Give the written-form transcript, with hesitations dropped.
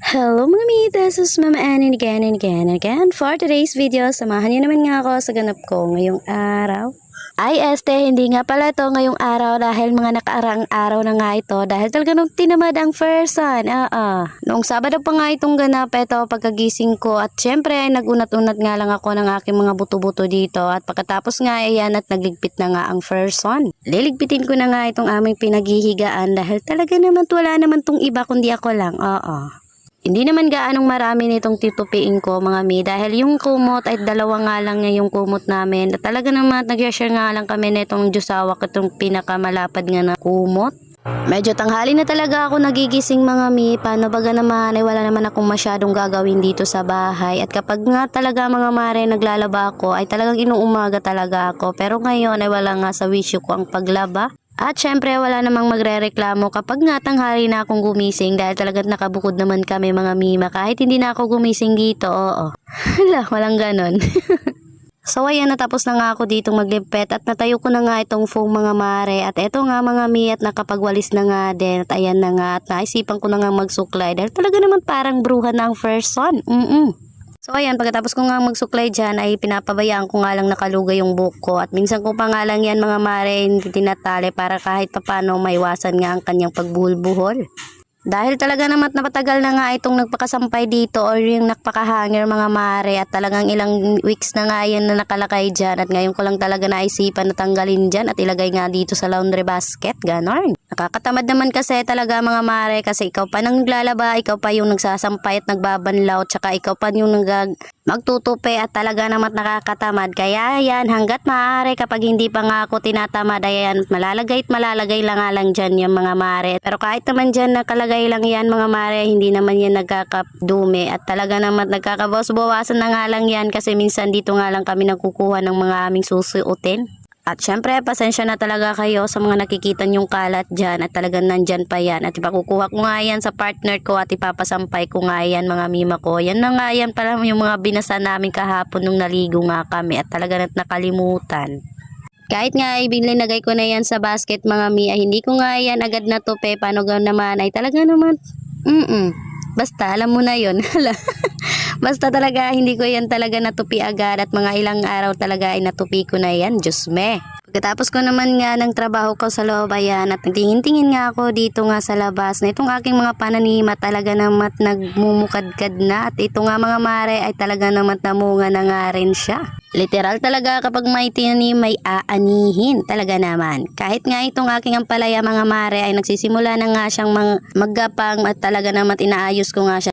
Hello mga mi, this is Mama Ann and again and again and again. For today's video, samahan niyo naman nga ako sa ganap ko ngayong araw. Ay hindi nga pala ito ngayong araw dahil mga nakaaraang araw na nga ito dahil talaga nung tinamad ang first son. Noong Sabado pa nga itong ganap ito pagkagising ko at syempre ay nagunat-unat nga lang ako ng aking mga buto-buto dito at pagkatapos nga ayan at nagligpit na nga ang first son. Liligpitin ko na nga itong aming pinaghihigaan dahil talaga naman wala naman tong iba kundi ako lang. Hindi naman gaanong marami nitong titupiin ko mga mi dahil yung kumot ay dalawa nga lang niya yung kumot namin. At talaga naman nag-share nga lang kami nitong Diyosawak itong pinakamalapad nga na kumot. Medyo tanghali na talaga ako nagigising mga mi. Paano baga naman ay wala naman akong masyadong gagawin dito sa bahay. At kapag nga talaga mga mare naglalaba ako ay talagang inuumaga talaga ako. Pero ngayon ay wala nga sa wisyo ko ang paglaba. At syempre wala namang magrereklamo kapag nga tanghali na akong gumising dahil talagang nakabukod naman kami mga mima kahit hindi na ako gumising dito, oo. Hala, walang ganon. So ayan, natapos na nga ako dito maglipet at natayo ko na nga itong foam mga mare at eto nga mga mi at nakapagwalis na nga din at ayan na nga at naisipan ko na nga magsuklay dahil talaga naman parang bruhan na ang first son. So ayan, pagkatapos ko nga magsuklay dyan ay pinapabayaan ko nga lang nakalugay yung buhok ko at minsan ko pa nga lang yan mga mare hindi tinatali para kahit papano maiwasan nga ang kanyang pagbuhol-buhol. Dahil talaga naman napatagal na nga itong nagpakasampay dito or yung nagpakahanger mga mare at talagang ilang weeks na nga yan na nakalakay dyan at ngayon ko lang talaga naisipan na tanggalin dyan at ilagay nga dito sa laundry basket, ganon. Nakakatamad naman kasi talaga mga mare kasi ikaw pa nang naglalaba, ikaw pa yung nagsasampay at nagbabanlaw tsaka ikaw pa yung magtutupi at talaga naman nakakatamad. Kaya yan, hanggat maaari kapag hindi pa nga ako tinatamad, ayan, malalagay lang nga lang dyan yung mga mare. Pero kahit naman dyan nakalagay lang yan mga mare, hindi naman yan nagkakadumi at talaga naman nagkakabawas-bawasan na nga lang yan kasi minsan dito nga lang kami nagkukuha ng mga aming susuotin. At syempre, pasensya na talaga kayo sa mga nakikita nyong kalat dyan at talagang nandyan pa yan. At ipakukuha ko nga yan sa partner ko at ipapasampay ko nga yan mga mima ko. Yan na nga yan pala yung mga binasa namin kahapon nung naligo nga kami at talaga nakalimutan. Kahit nga ibinilagay ko na yan sa basket mga mi, ay hindi ko nga yan agad natupi. Paano naman ay talaga naman, basta alam mo na yun. Basta talaga hindi ko yan talaga natupi agad at mga ilang araw talaga ay natupi ko na yan, Diyos me. Pagkatapos ko naman nga ng trabaho ko sa loob ayan at nagtingin-tingin nga ako dito nga sa labas na itong aking mga pananima talaga naman nagmumukadkad na at ito nga mga mare ay talaga naman namunga na nga rin siya. Literal talaga kapag may tinanim may aanihin talaga naman. Kahit nga itong aking ampalaya mga mare ay nagsisimula na nga siyang maggapang at talaga naman inaayos ko nga siya.